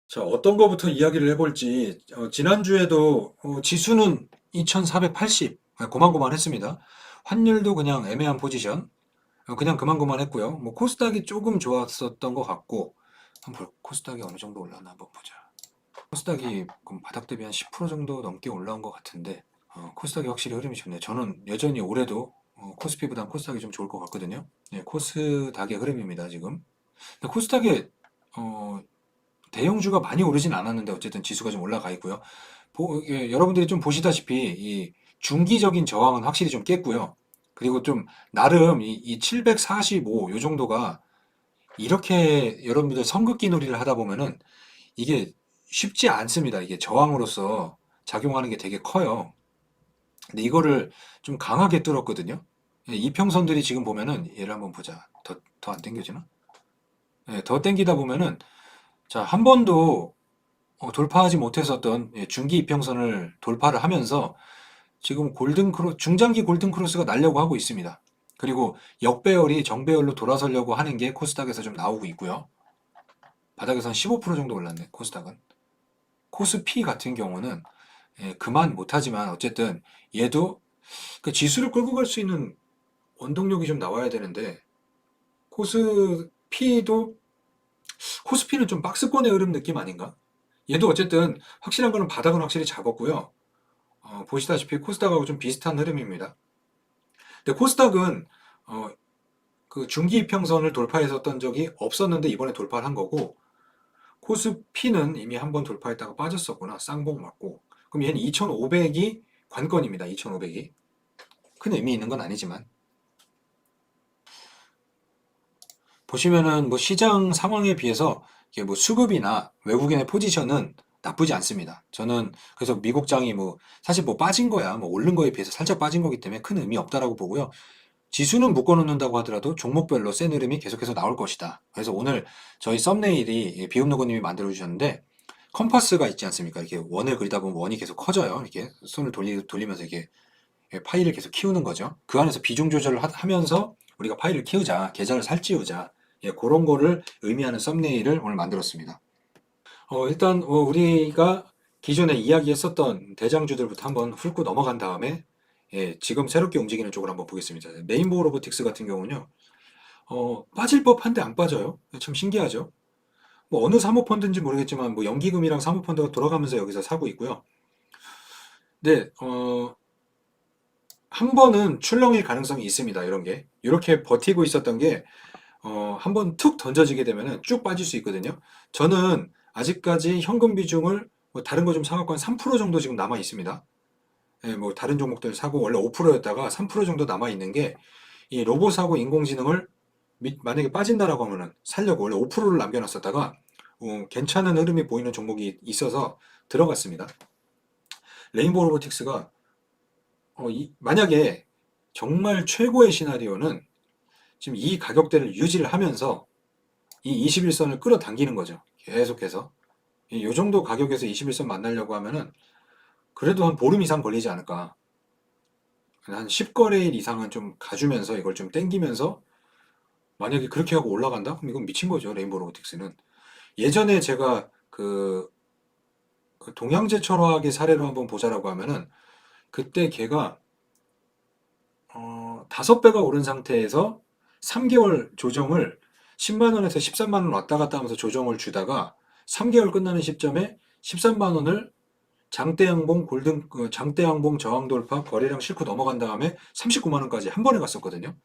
자, 어떤 거부터 이야기를 해볼지, 지난주에도 지수는 2480, 고만고만했습니다. 환율도 그냥 애매한 포지션, 그냥 그만고만했고요. 뭐 코스닥이 조금 좋았었던 것 같고, 코스닥이 어느 정도 올랐나 한번 보자. 코스닥이 그럼 바닥 대비 한 10% 정도 넘게 올라온 것 같은데, 코스닥이 확실히 흐름이 좋네요. 저는 여전히 올해도 코스피보단 코스닥이 좀 좋을 것 같거든요. 네, 코스닥의 흐름입니다, 지금. 근데 코스닥에 어, 대형주가 많이 오르진 않았는데 어쨌든 지수가 좀 올라가 있고요. 예, 여러분들이 좀 보시다시피 이 중기적인 저항은 확실히 좀 깼고요. 그리고 좀 나름 이 745 요 정도가 이렇게 여러분들 선긋기 놀이를 하다 보면은 이게 쉽지 않습니다. 이게 저항으로서 작용하는 게 되게 커요. 근데 이거를 좀 강하게 뚫었거든요. 예, 이평선들이 지금 보면은 얘를 한번 보자. 더 안 당겨지나? 예, 더 당기다 보면은 자, 한 번도 돌파하지 못했었던 예, 중기 이평선을 돌파를 하면서 지금 중장기 골든 크로스가 날려고 하고 있습니다. 그리고 역배열이 정배열로 돌아서려고 하는 게 코스닥에서 좀 나오고 있고요. 바닥에서는 15% 정도 올랐네, 코스닥은. 코스피 같은 경우는 예, 그만 못하지만 어쨌든 얘도 그 지수를 끌고 갈 수 있는 원동력이 좀 나와야 되는데 코스피도 코스피는 좀 박스권의 흐름 느낌 아닌가? 얘도 어쨌든 확실한 거는 바닥은 확실히 잡았고요. 보시다시피 코스닥하고 좀 비슷한 흐름입니다. 근데 코스닥은 어, 그 중기 이평선을 돌파했었던 적이 없었는데 이번에 돌파를 한 거고 코스피는 이미 한번 돌파했다가 빠졌었구나. 쌍봉 맞고. 그럼 얘는 2,500이 관건입니다. 2,500이. 큰 의미 있는 건 아니지만 보시면은 뭐 시장 상황에 비해서 이게 뭐 수급이나 외국인의 포지션은 나쁘지 않습니다. 저는 그래서 미국장이 뭐 사실 뭐 빠진 거야, 뭐 오른 거에 비해서 살짝 빠진 거기 때문에 큰 의미 없다라고 보고요. 지수는 묶어놓는다고 하더라도 종목별로 센 흐름이 계속해서 나올 것이다. 그래서 오늘 저희 썸네일이 비움노고님이 만들어 주셨는데 컴파스가 있지 않습니까? 이렇게 원을 그리다 보면 원이 계속 커져요. 이렇게 손을 돌리면서 이렇게 파일을 계속 키우는 거죠. 그 안에서 비중 조절을 하면서 우리가 파일을 키우자, 계좌를 살찌우자, 예, 그런 거를 의미하는 썸네일을 오늘 만들었습니다. 일단 우리가 기존에 이야기했었던 대장주들부터 한번 훑고 넘어간 다음에 예, 지금 새롭게 움직이는 쪽을 한번 보겠습니다. 레인보우 로보틱스 같은 경우는요, 빠질 법한데 안 빠져요. 참 신기하죠. 뭐 어느 사모펀드인지 모르겠지만 뭐 연기금이랑 사모펀드가 돌아가면서 여기서 사고 있고요. 네, 한 번은 출렁일 가능성이 있습니다. 이런 게 이렇게 버티고 있었던 게 한 번 툭 던져지게 되면은 쭉 빠질 수 있거든요. 저는 아직까지 현금 비중을 뭐 다른 거 좀 사갖고 한 3% 정도 지금 남아 있습니다. 예, 뭐 다른 종목들 사고 원래 5%였다가 3% 정도 남아 있는 게 이 로봇하고 인공지능을 만약에 빠진다라고 하면은 살려고 원래 5%를 남겨놨었다가 괜찮은 흐름이 보이는 종목이 있어서 들어갔습니다. 레인보우 로보틱스가 만약에 정말 최고의 시나리오는 지금 이 가격대를 유지를 하면서 이 21선을 끌어당기는 거죠. 계속해서. 이 정도 가격에서 21선 만나려고 하면은 그래도 한 보름 이상 걸리지 않을까. 한 10거래일 이상은 좀 가주면서 이걸 좀 땡기면서 만약에 그렇게 하고 올라간다? 그럼 이건 미친 거죠. 레인보우 로보틱스는. 예전에 제가 그 동양제 철학의 사례로 한번 보자라고 하면은 그때 걔가 5배가 오른 상태에서 3개월 조정을 10만 원에서 13만 원 왔다 갔다 하면서 조정을 주다가 3개월 끝나는 시점에 13만 원을 장대양봉 저항 돌파 거래량 싣고 넘어간 다음에 39만 원까지 한 번에 갔었거든요.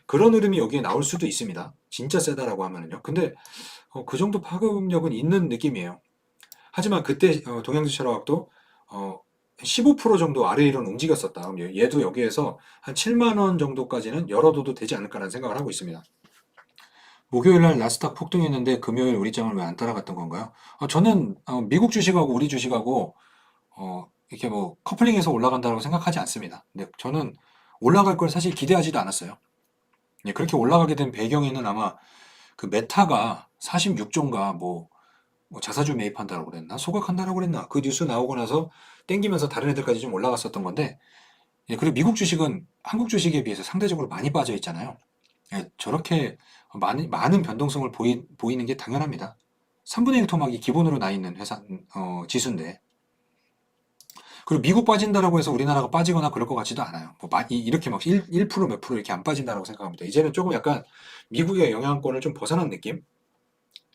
그런 흐름이 여기에 나올 수도 있습니다. 진짜 세다라고 하면은요. 근데 그 정도 파급력은 있는 느낌이에요. 하지만 그때 동양지철화학도 어, 15% 정도 아래 위로는 움직였었다. 그럼 얘도 여기에서 한 7만 원 정도까지는 열어둬도 되지 않을까라는 생각을 하고 있습니다. 목요일 날 나스닥 폭등했는데 금요일 우리 장을 왜 안 따라갔던 건가요? 저는 미국 주식하고 우리 주식하고 이렇게 뭐 커플링해서 올라간다고 생각하지 않습니다. 근데 저는 올라갈 걸 사실 기대하지도 않았어요. 예, 그렇게 올라가게 된 배경에는 아마 그 메타가 46조인가 뭐 자사주 매입한다고 그랬나? 소각한다고 그랬나? 그 뉴스 나오고 나서 땡기면서 다른 애들까지 좀 올라갔었던 건데, 예, 그리고 미국 주식은 한국 주식에 비해서 상대적으로 많이 빠져 있잖아요. 예, 저렇게 많은 변동성을 보이는 게 당연합니다. 3분의 1 토막이 기본으로 나 있는 회사, 지수인데. 그리고 미국 빠진다라고 해서 우리나라가 빠지거나 그럴 것 같지도 않아요. 뭐 이렇게 막 1% 몇 프로 이렇게 안 빠진다라고 생각합니다. 이제는 조금 약간 미국의 영향권을 좀 벗어난 느낌?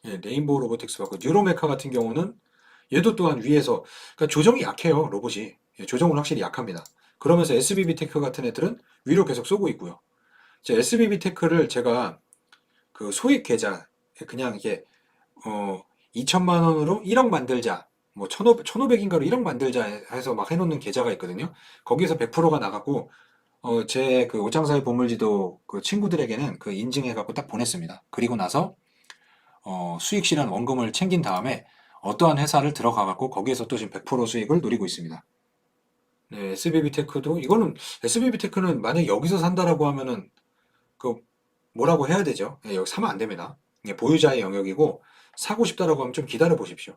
예, 레인보우 로보틱스 받고 뉴로메카 같은 경우는 얘도 또한 위에서 그러니까 조정이 약해요, 로봇이. 예, 조정은 확실히 약합니다. 그러면서 SBB 테크 같은 애들은 위로 계속 쏘고 있고요. SBB 테크를 제가 그 소액 계좌 그냥 이게 2천만 원으로 1억 만들자. 뭐 1,500인가로 1억 만들자 해서 막 해놓는 계좌가 있거든요. 거기서 100%가 나가고 제 그 옷장사의 보물지도 그 친구들에게는 그 인증해갖고 딱 보냈습니다. 그리고 나서 수익 실현 원금을 챙긴 다음에 어떠한 회사를 들어가갖고 거기에서 또 지금 100% 수익을 노리고 있습니다. 네, SBB 테크도 이거는 SBB 테크는 만약 여기서 산다라고 하면은 그 뭐라고 해야 되죠? 예, 여기 사면 안 됩니다. 예, 보유자의 영역이고 사고 싶다라고 하면 좀 기다려 보십시오.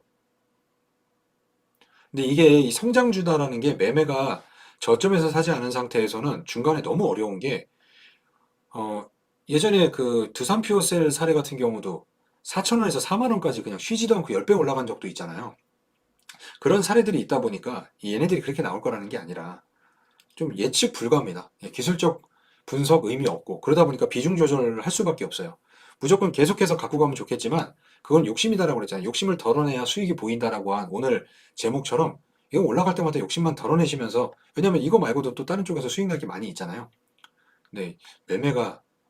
근데 이게 이 성장주다라는 게 매매가 저점에서 사지 않은 상태에서는 중간에 너무 어려운 게 어, 예전에 그 두산 퓨어셀 사례 같은 경우도 4,000원에서 4만 원까지 그냥 쉬지도 않고 10배 올라간 적도 있잖아요. 그런 사례들이 있다 보니까 얘네들이 그렇게 나올 거라는 게 아니라 좀 예측 불가합니다. 예, 기술적 분석 의미 없고 그러다 보니까 비중 조절을 할 수밖에 없어요. 무조건 계속해서 갖고 가면 좋겠지만 그건 욕심이다라고 그랬잖아요. 욕심을 덜어내야 수익이 보인다라고 한 오늘 제목처럼 이거 올라갈 때마다 욕심만 덜어내시면서 왜냐면 이거 말고도 또 다른 쪽에서 수익 날 게 많이 있잖아요. 네,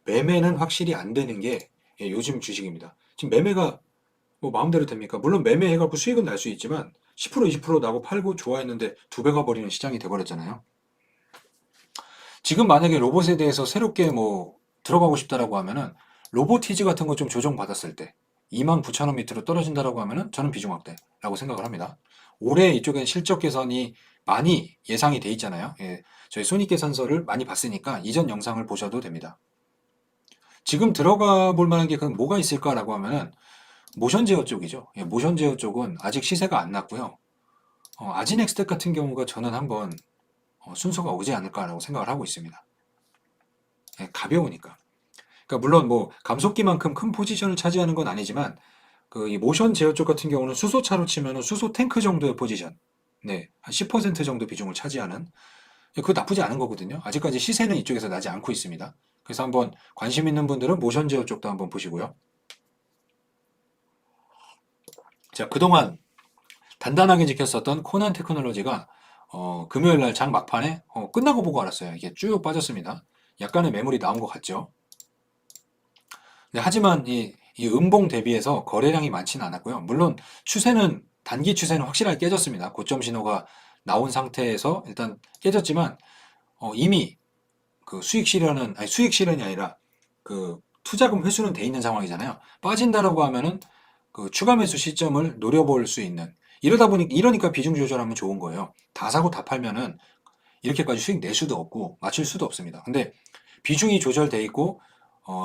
매매는 확실히 안 되는 게 예, 요즘 주식입니다. 지금 매매가 뭐 마음대로 됩니까? 물론 매매해갖고 수익은 날 수 있지만 10% 20% 나고 팔고 좋아했는데 두 배가 버리는 시장이 돼버렸잖아요. 지금 만약에 로봇에 대해서 새롭게 뭐 들어가고 싶다라고 하면은 로보티즈 같은 거 좀 조정받았을 때 29,000원 밑으로 떨어진다라고 하면은 저는 비중 확대라고 생각을 합니다. 올해 이쪽엔 실적 개선이 많이 예상이 돼 있잖아요. 예, 저희 손익계산서를 많이 봤으니까 이전 영상을 보셔도 됩니다. 지금 들어가 볼 만한 게 그럼 뭐가 있을까라고 하면은 모션 제어 쪽이죠. 예, 모션 제어 쪽은 아직 시세가 안 났고요. 아지넥스텍 같은 경우가 저는 한번 순서가 오지 않을까라고 생각을 하고 있습니다. 예, 가벼우니까. 그러니까 물론 뭐 감속기만큼 큰 포지션을 차지하는 건 아니지만 그 이 모션 제어 쪽 같은 경우는 수소차로 치면은 수소 탱크 정도의 포지션. 네, 한 10% 정도 비중을 차지하는 그거 나쁘지 않은 거거든요. 아직까지 시세는 이쪽에서 나지 않고 있습니다. 그래서 한번 관심 있는 분들은 모션 제어 쪽도 한번 보시고요. 자, 그동안 단단하게 지켰었던 코난 테크놀로지가 금요일 날 장 막판에 끝나고 보고 알았어요. 이게 쭉 빠졌습니다. 약간의 매물이 나온 것 같죠. 네, 하지만 이 음봉 대비해서 거래량이 많지는 않았고요. 물론 추세는 단기 추세는 확실하게 깨졌습니다. 고점 신호가 나온 상태에서 일단 깨졌지만 이미 그 수익 실현이 아니라 그 투자금 회수는 돼 있는 상황이잖아요. 빠진다라고 하면은 그 추가 매수 시점을 노려볼 수 있는 이러니까 비중 조절하면 좋은 거예요. 다 사고 다 팔면은 이렇게까지 수익 낼 수도 없고 맞출 수도 없습니다. 근데 비중이 조절돼 있고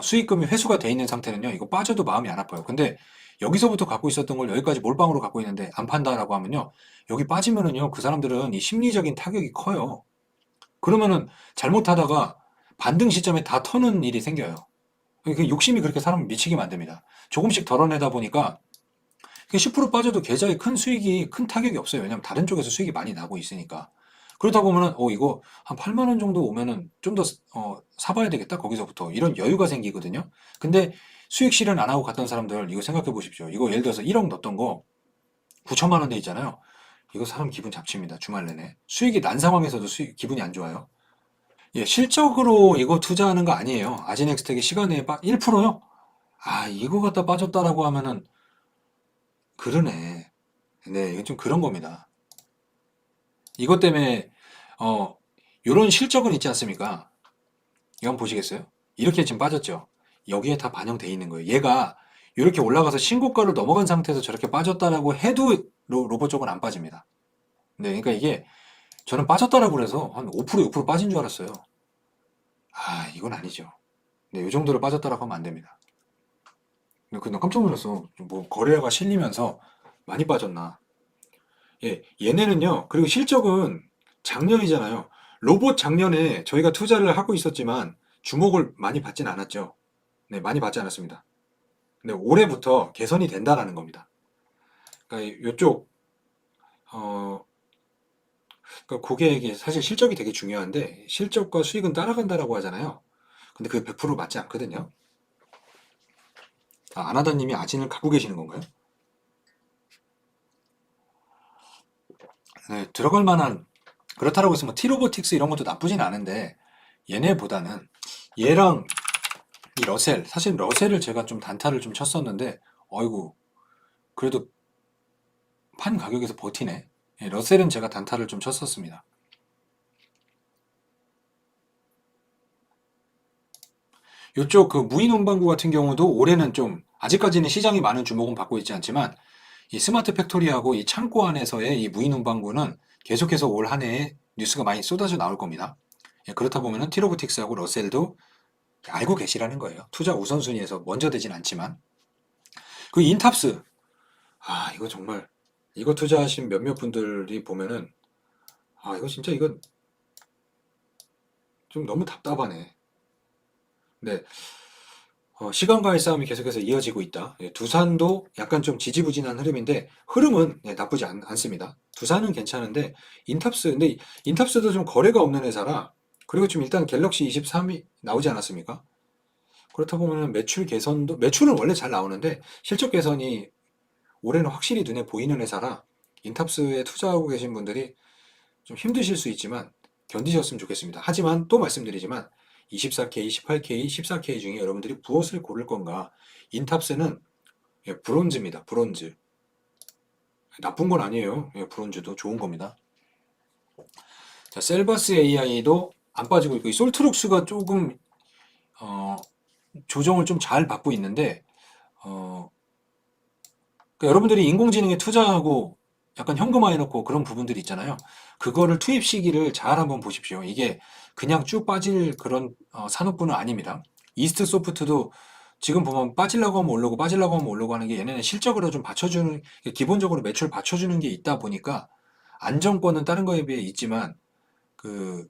수익금이 회수가 돼 있는 상태는요. 이거 빠져도 마음이 안 아파요. 근데 여기서부터 갖고 있었던 걸 여기까지 몰빵으로 갖고 있는데 안 판다라고 하면요. 여기 빠지면은요. 그 사람들은 이 심리적인 타격이 커요. 그러면은 잘못하다가 반등 시점에 다 터는 일이 생겨요. 그 욕심이 그렇게 사람을 미치게 만듭니다. 조금씩 덜어내다 보니까 10% 빠져도 계좌에 큰 수익이 큰 타격이 없어요. 왜냐면 다른 쪽에서 수익이 많이 나고 있으니까. 그러다 보면은 이거 한 8만 원 정도 오면은 좀 더 사봐야 되겠다. 거기서부터 이런 여유가 생기거든요. 근데 수익 실현 안 하고 갔던 사람들 이거 생각해 보십시오. 이거 예를 들어서 1억 넣었던 거 9천만 원 돼 있잖아요. 이거 사람 기분 잡칩니다. 주말 내내. 수익이 난 상황에서도 기분이 안 좋아요. 예, 실적으로 이거 투자하는 거 아니에요. 아지넥스텍이 시간에 1%요? 아, 이거 갖다 빠졌다라고 하면은 그러네. 네, 이건 좀 그런 겁니다. 이것 때문에 요런 실적은 있지 않습니까? 이거 한번 보시겠어요? 이렇게 지금 빠졌죠. 여기에 다 반영돼 있는 거예요. 얘가 이렇게 올라가서 신고가를 넘어간 상태에서 저렇게 빠졌다라고 해도 로봇 쪽은 안 빠집니다. 네, 그러니까 이게 저는 빠졌다라고 그래서 한 5% 6% 빠진 줄 알았어요. 아, 이건 아니죠. 네, 이 정도로 빠졌다라고 하면 안 됩니다. 근데 나 깜짝 놀랐어. 뭐 거래가 실리면서 많이 빠졌나. 예, 얘네는요. 그리고 실적은 작년이잖아요. 로봇 작년에 저희가 투자를 하고 있었지만 주목을 많이 받진 않았죠. 네, 많이 받지 않았습니다. 근데 올해부터 개선이 된다라는 겁니다. 그러니까 요쪽 어 그러니까 고객이 사실 실적이 되게 중요한데 실적과 수익은 따라간다라고 하잖아요. 근데 그게 100% 맞지 않거든요. 아, 아나다님이 아진을 갖고 계시는 건가요? 네, 들어갈 만한 그렇다라고 해서 뭐 티로보틱스 이런 것도 나쁘진 않은데 얘네보다는 얘랑 이 러셀 사실 러셀을 제가 좀 단타를 좀 쳤었는데 어이구 그래도 판 가격에서 버티네. 예, 러셀은 제가 단타를 좀 쳤었습니다. 이쪽 그 무인 운반구 같은 경우도 올해는 좀 아직까지는 시장이 많은 주목은 받고 있지 않지만 이 스마트 팩토리하고 이 창고 안에서의 이 무인 운반구는 계속해서 올 한 해에 뉴스가 많이 쏟아져 나올 겁니다. 예, 그렇다 보면은 티로보틱스하고 러셀도 알고 계시라는 거예요. 투자 우선순위에서 먼저 되진 않지만 그 인탑스 아 이거 정말 이거 투자하신 몇몇 분들이 보면은 아 이거 진짜 이거 좀 너무 답답하네. 네, 시간과의 싸움이 계속해서 이어지고 있다. 예, 두산도 약간 좀 지지부진한 흐름인데 흐름은 예, 나쁘지 않습니다. 두산은 괜찮은데 인탑스 근데 인탑스도 좀 거래가 없는 회사라 그리고 좀 일단 갤럭시 23이 나오지 않았습니까? 그렇다 보면 매출 개선도 매출은 원래 잘 나오는데 실적 개선이 올해는 확실히 눈에 보이는 회사라 인탑스에 투자하고 계신 분들이 좀 힘드실 수 있지만 견디셨으면 좋겠습니다. 하지만 또 말씀드리지만 24K, 18K, 14K 중에 여러분들이 무엇을 고를 건가? 인탑스는 예, 브론즈입니다. 브론즈. 나쁜 건 아니에요. 예, 브론즈도 좋은 겁니다. 자, 셀버스 AI도 안 빠지고 있고 이 솔트룩스가 조금 어, 조정을 좀 잘 받고 있는데 어, 그러니까 여러분들이 인공지능에 투자하고 약간 현금화해 놓고 그런 부분들이 있잖아요. 그거를 투입 시기를 잘 한번 보십시오. 이게 그냥 쭉 빠질 그런 산업군은 아닙니다. 이스트 소프트도 지금 보면 빠지려고 하면 오르고 빠지려고 하면 오르고 하는 게 얘네는 실적으로 좀 받쳐주는 기본적으로 매출 받쳐주는 게 있다 보니까 안정권은 다른 거에 비해 있지만 그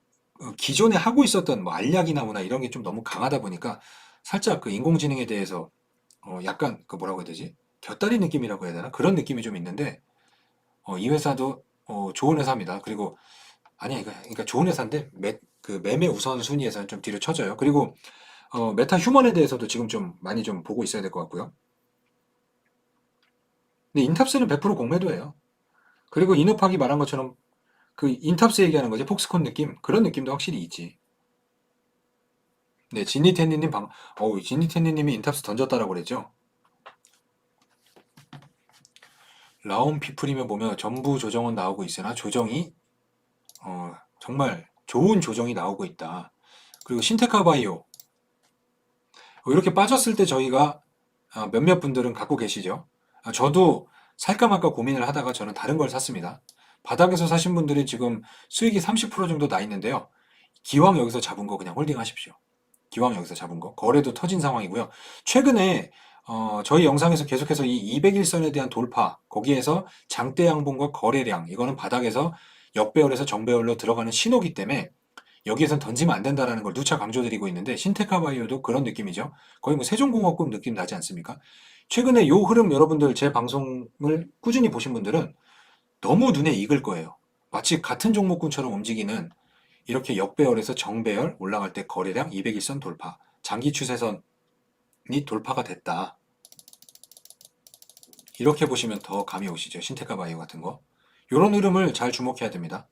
기존에 하고 있었던 뭐 알약이나 뭐나 이런 게 좀 너무 강하다 보니까 살짝 그 인공지능에 대해서 약간 그 뭐라고 해야 되지? 곁다리 느낌이라고 해야 되나? 그런 느낌이 좀 있는데 이 회사도 좋은 회사입니다. 그리고 아니 그러니까 좋은 회사인데 그 매매 우선순위에서는 좀 뒤로 쳐져요. 그리고 메타 휴먼에 대해서도 지금 좀 많이 좀 보고 있어야 될 것 같고요. 근데 인탑스는 100% 공매도예요. 그리고 이누팍이 말한 것처럼 그 인탑스 얘기하는 거지 폭스콘 느낌 그런 느낌도 확실히 있지. 네, 진니텐니님이 인탑스 던졌다라고 그랬죠. 라온 피플이면 보면 전부 조정은 나오고 있으나 조정이 정말 좋은 조정이 나오고 있다. 그리고 신테카 바이오 이렇게 빠졌을 때 저희가 몇몇 분들은 갖고 계시죠. 저도 살까 말까 고민을 하다가 저는 다른 걸 샀습니다. 바닥에서 사신 분들이 지금 수익이 30% 정도 나 있는데요. 기왕 여기서 잡은 거 그냥 홀딩 하십시오. 기왕 여기서 잡은 거. 거래도 터진 상황이고요. 최근에 저희 영상에서 계속해서 이 200일선에 대한 돌파, 거기에서 장대 양봉과 거래량, 이거는 바닥에서 역배열에서 정배열로 들어가는 신호기 때문에 여기에선 던지면 안 된다라는 걸 누차 강조드리고 있는데 신테카바이오도 그런 느낌이죠. 거의 뭐 세종공업급 느낌 나지 않습니까? 최근에 요 흐름 여러분들 제 방송을 꾸준히 보신 분들은 너무 눈에 익을 거예요. 마치 같은 종목군처럼 움직이는 이렇게 역배열에서 정배열 올라갈 때 거래량 200일선 돌파, 장기 추세선이 돌파가 됐다. 이렇게 보시면 더 감이 오시죠. 신테카바이오 같은 거. 이런 흐름을 잘 주목해야 됩니다.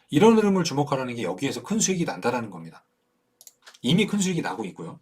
이런 흐름을 주목하라는 게 여기에서 큰 수익이 난다라는 겁니다. 이미 큰 수익이 나고 있고요.